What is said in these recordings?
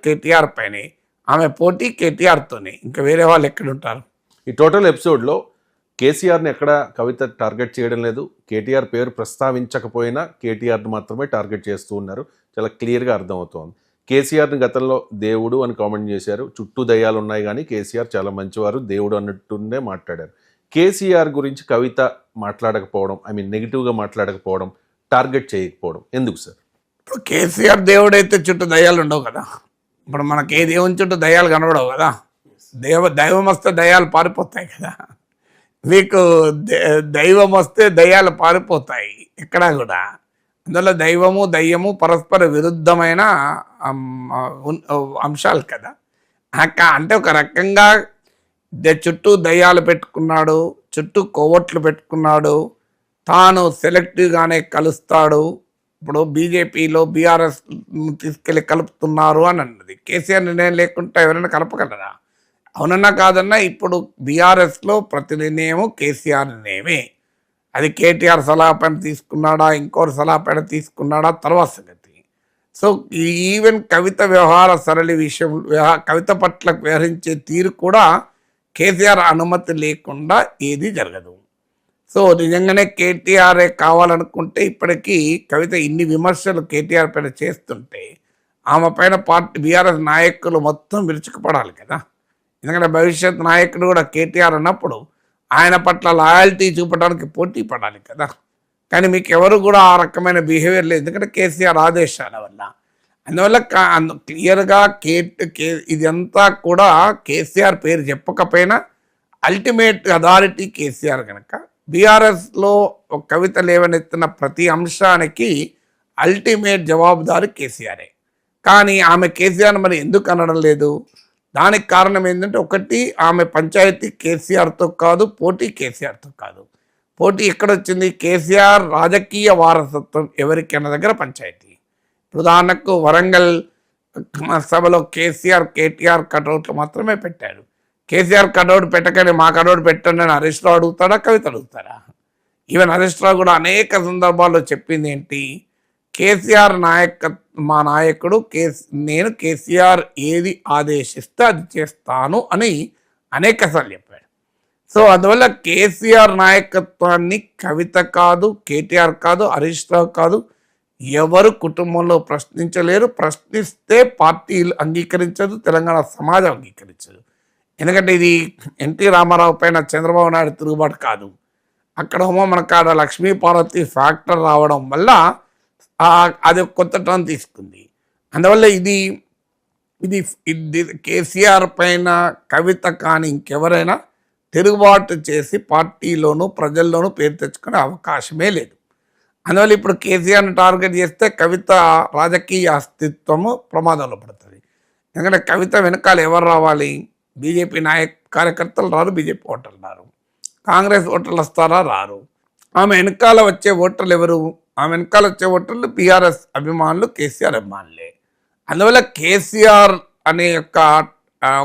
కేటీఆర్ పైనే, ఆమె పోటీ కేటీఆర్తోనే, ఇంకా వేరే వాళ్ళు ఎక్కడుంటారు? ఈ టోటల్ ఎపిసోడ్లో కేసీఆర్ని ఎక్కడ కవిత టార్గెట్ చేయడం లేదు, కేటీఆర్ పేరు ప్రస్తావించకపోయినా కేటీఆర్ని మాత్రమే టార్గెట్ చేస్తూ ఉన్నారు. చాలా క్లియర్గా అర్థమవుతోంది. కేసీఆర్ని గతంలో దేవుడు అని కామెంట్ చేశారు, చుట్టూ దయ్యాలు ఉన్నాయి కానీ కేసీఆర్ చాలా మంచివారు, దేవుడు అన్నట్టుండే మాట్లాడారు. కేసీఆర్ గురించి కవిత మాట్లాడకపోవడం, నెగిటివ్గా మాట్లాడకపోవడం, టార్గెట్ చేయకపోవడం ఎందుకు సార్? ఇప్పుడు కేసీఆర్ దేవుడైతే చుట్టూ దయ్యాలు ఉండవు కదా. ఇప్పుడు మనకి ఏ దేవుని చుట్టూ దయ్యాలు కనబడవు కదా. దైవం వస్తే దయ్యాలు పారిపోతాయి కదా. మీకు దైవం వస్తే దయ్యాలు పారిపోతాయి ఎక్కడా కూడా. అందులో దైవము దయ్యము పరస్పర విరుద్ధమైన అంశాలు కదా. అంటే ఒక రకంగా చుట్టూ దయ్యాలు పెట్టుకున్నాడు, చుట్టూ కొవ్వొట్లు పెట్టుకున్నాడు, తాను సెలెక్టివ్గానే కలుస్తాడు. ఇప్పుడు బీజేపీలో బీఆర్ఎస్ తీసుకెళ్ళి కలుపుతున్నారు అని అన్నది. కేసీఆర్ నిర్ణయం లేకుండా ఎవరైనా కలపగలరా? అవునన్నా కాదన్నా ఇప్పుడు బీఆర్ఎస్లో ప్రతి నిర్ణయము కేసీఆర్ నిర్ణయమే. అది కేటీఆర్ సలహా పైన తీసుకున్నాడా, ఇంకోటి సలహా పైన తీసుకున్నాడా తర్వాత సంగతి. సో ఈవెన్ కవిత వ్యవహార సరళి విషయం, కవిత పట్ల వ్యవహరించే తీరు కూడా కేసీఆర్ అనుమతి లేకుండా ఏది జరగదు. సో నిజంగానే కేటీఆర్ఏ కావాలనుకుంటే ఇప్పటికీ కవిత ఇన్ని విమర్శలు కేటీఆర్ పైన చేస్తుంటే ఆమె పైన పార్టీ బీఆర్ఎస్ నాయకులు మొత్తం విరుచుకుపడాలి కదా. ఎందుకంటే భవిష్యత్ నాయకుడు కూడా కేటీఆర్ అన్నప్పుడు ఆయన పట్ల లాయల్టీ చూపడానికి పోటీ పడాలి కదా. కానీ మీకు ఎవరు కూడా ఆ రకమైన బిహేవియర్ లేదు, ఎందుకంటే కేసీఆర్ ఆదేశాల వల్ల. అందువల్ల క్లియర్గా ఇదంతా కూడా కేసీఆర్ పేరు చెప్పకపోయినా అల్టిమేట్ అథారిటీ కేసీఆర్ కనుక బీఆర్ఎస్లో కవిత లేవనెత్తిన ప్రతి అంశానికి అల్టిమేట్ జవాబుదారు కేసీఆరే. కానీ ఆమె కేసీఆర్ మరి ఎందుకు అనడం లేదు? దానికి కారణం ఏంటంటే, ఒకటి ఆమె పంచాయతీ కేసీఆర్తో కాదు, పోటీ కేసీఆర్తో కాదు. పోటీ ఎక్కడొచ్చింది? కేసీఆర్ రాజకీయ వారసత్వం ఎవరికి అన్న దగ్గర పంచాయతీ. ఉదాహరణకు వరంగల్ సభలో కేటీఆర్ కటౌట్లు మాత్రమే పెట్టాడు. కేసీఆర్ కటౌట్ పెట్టకనే మా కటౌట్ పెట్టండి అని హరీష్ రావు అడుగుతాడా, కవిత అడుగుతారా? ఈవెన్ హరీష్ రావు కూడా అనేక సందర్భాల్లో చెప్పింది ఏంటి, కేసీఆర్ మా నాయకుడు నేను కేసీఆర్ ఏది ఆదేశిస్తే అది చేస్తాను అని అనేకసార్లు చెప్పాడు. సో అందువల్ల కేసీఆర్ నాయకత్వాన్ని కవిత కాదు, కేటీఆర్ కాదు, హరీష్ రావు కాదు, ఎవరు కుటుంబంలో ప్రశ్నించలేరు. ప్రశ్నిస్తే పార్టీలు అంగీకరించదు, తెలంగాణ సమాజం అంగీకరించదు. ఎందుకంటే ఇది ఎన్టీ రామారావు పైన చంద్రబాబు నాయుడు తిరుగుబాటు కాదు. అక్కడ మనకు ఆడ లక్ష్మీపార్వతి ఫ్యాక్టర్ రావడం వల్ల అది కొత్త టర్న్ తీసుకుంది. అందువల్ల ఇది కేసీఆర్ పైన కవిత కానీ ఇంకెవరైనా తిరుగుబాటు చేసి పార్టీలోనూ ప్రజల్లోనూ పేరు తెచ్చుకునే అవకాశమే లేదు. అందువల్ల ఇప్పుడు కేసీఆర్ని టార్గెట్ చేస్తే కవిత రాజకీయ అస్తిత్వము ప్రమాదంలో పడుతుంది. ఎందుకంటే కవిత వెనకాల ఎవరు రావాలి? బీజేపీ కార్యకర్తలు రారు, బీజేపీ ఓటర్లు రారు, కాంగ్రెస్ ఓటర్లు వస్తారా? రారు. ఆమె వెనకాల వచ్చే ఓటర్లు ఎవరు? ఆమె వెనకాల వచ్చే ఓటర్లు బీఆర్ఎస్ అభిమానులు, కేసీఆర్ అభిమానులే. అందువల్ల కేసీఆర్ అనే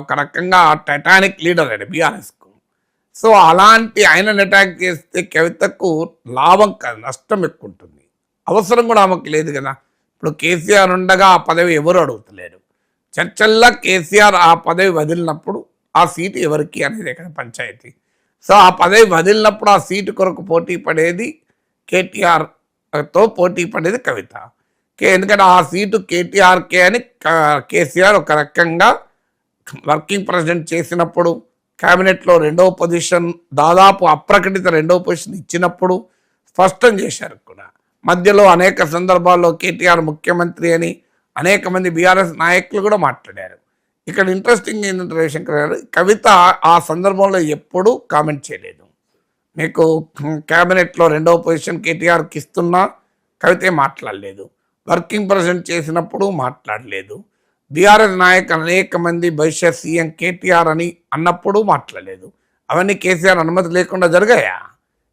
ఒక రకంగా టైటానిక్ లీడర్ అండి బీఆర్ఎస్కు. సో అలాంటి ఆయనను అటాక్ చేస్తే కవితకు లాభం కాదు, నష్టం ఎక్కువ ఉంటుంది. అవసరం కూడా ఆమెకు లేదు కదా. ఇప్పుడు కేసీఆర్ ఉండగా ఆ పదవి ఎవరు అడుగుతలేరు. చర్చల్లా కేసీఆర్ ఆ పదవి వదిలినప్పుడు ఆ సీటు ఎవరికి అనేది ఇక్కడ పంచాయతీ. సో ఆ పదవి వదిలినప్పుడు ఆ సీటు కొరకు పోటీ పడేది కేటీఆర్తో పోటీ పడేది కవిత. ఎందుకంటే ఆ సీటు కేటీఆర్కే అని కేసీఆర్ ఒక రకంగా వర్కింగ్ ప్రెసిడెంట్ చేసినప్పుడు, క్యాబినెట్లో రెండవ పొజిషన్, దాదాపు అప్రకటిత రెండవ పొజిషన్ ఇచ్చినప్పుడు స్పష్టం చేశారు కూడా. మధ్యలో అనేక సందర్భాల్లో కేటీఆర్ ముఖ్యమంత్రి అని అనేక మంది బీఆర్ఎస్ నాయకులు కూడా మాట్లాడారు. ఇక్కడ ఇంట్రెస్టింగ్ ఏంటంటే రవిశంకర్ గారు, కవిత ఆ సందర్భంలో ఎప్పుడూ కామెంట్ చేయలేదు. మీకు క్యాబినెట్లో రెండవ పొజిషన్ కేటీఆర్కి ఇస్తున్నా కవితే మాట్లాడలేదు. వర్కింగ్ ప్రెసిడెంట్ చేసినప్పుడు మాట్లాడలేదు. బీఆర్ఎస్ నాయకులు అనేక మంది భవిష్యత్ సీఎం కేటీఆర్ అని అన్నప్పుడు మాట్లాడలేదు. అవన్నీ కేసీఆర్ అనుమతి లేకుండా జరిగాయా?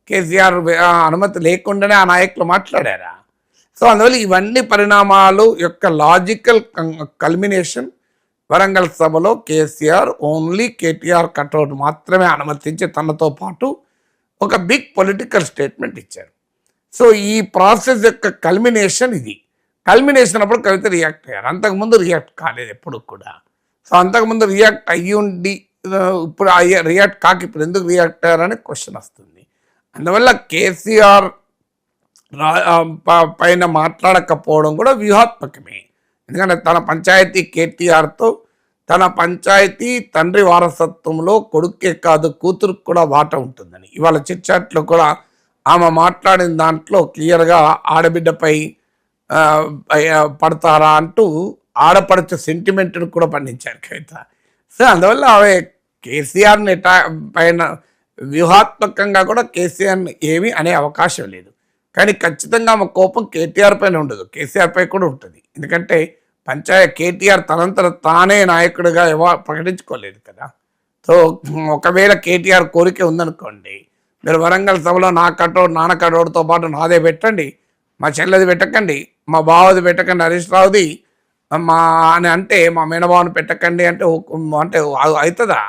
కేసీఆర్ అనుమతి లేకుండానే ఆ నాయకులు మాట్లాడారా? సో అందువల్ల ఇవన్నీ పరిణామాలు యొక్క లాజికల్ కల్మినేషన్. వరంగల్ సభలో కేసీఆర్ ఓన్లీ కేటీఆర్ కట్అవుట్ మాత్రమే అనుమతించి తనతో పాటు ఒక బిగ్ పొలిటికల్ స్టేట్మెంట్ ఇచ్చారు. సో ఈ ప్రాసెస్ యొక్క కల్మినేషన్ ఇది. కల్మినేషన్ అప్పుడు కవిత రియాక్ట్ అయ్యారు. అంతకుముందు రియాక్ట్ కాలేదు ఎప్పుడు కూడా. సో అంతకుముందు రియాక్ట్ అయ్యి ఉండి ఇప్పుడు రియాక్ట్ కాక ఇప్పుడు ఎందుకు రియాక్ట్ అయ్యారని క్వశ్చన్ వస్తుంది. అందువల్ల కేసీఆర్ పైన మాట్లాడకపోవడం కూడా వ్యూహాత్మకమే. ఎందుకంటే తన పంచాయతీ కేటీఆర్తో, తన పంచాయతీ తండ్రి వారసత్వంలో కొడుకే కాదు కూతురుకు కూడా వాటా ఉంటుందని ఇవాళ చిట్చాట్లో కూడా ఆమె మాట్లాడిన దాంట్లో క్లియర్గా ఆడబిడ్డపై పడతారా అంటూ ఆడపడుచు సెంటిమెంట్ను కూడా పండించారు కవిత. సో అందువల్ల ఆమె కేసీఆర్ని పైన వ్యూహాత్మకంగా కూడా కేసీఆర్ని ఏమీ అనే అవకాశం లేదు. కానీ ఖచ్చితంగా ఆమె కోపం కేటీఆర్ పైన ఉండదు, కేసీఆర్ పై కూడా ఉంటుంది. ఎందుకంటే కేటీఆర్ తనంతట తానే నాయకుడిగా ప్రకటించుకోలేదు కదా. సో ఒకవేళ కేటీఆర్ కోరిక ఉందనుకోండి, మీరు వరంగల్ సభలో నా కటౌట్ నాన్న కటౌట్తో పాటు నాదే పెట్టండి, మా చెల్లెది పెట్టకండి, మా బావది పెట్టకండి, హరీష్ రావుది మా అని అంటే మా మేనబావని పెట్టకండి అంటే అంటే అవుతుందా?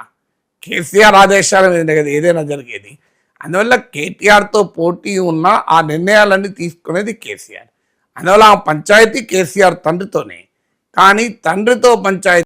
కేసీఆర్ ఆదేశాల మీద కదా ఏదైనా జరిగేది. అందువల్ల కేటీఆర్తో పోటీ ఉన్న ఆ నిర్ణయాలన్నీ తీసుకునేది కేసీఆర్. అందువల్ల ఆ పంచాయతీ కేసీఆర్ తండ్రితోనే. కానీ తండ్రితో పంచాయతీ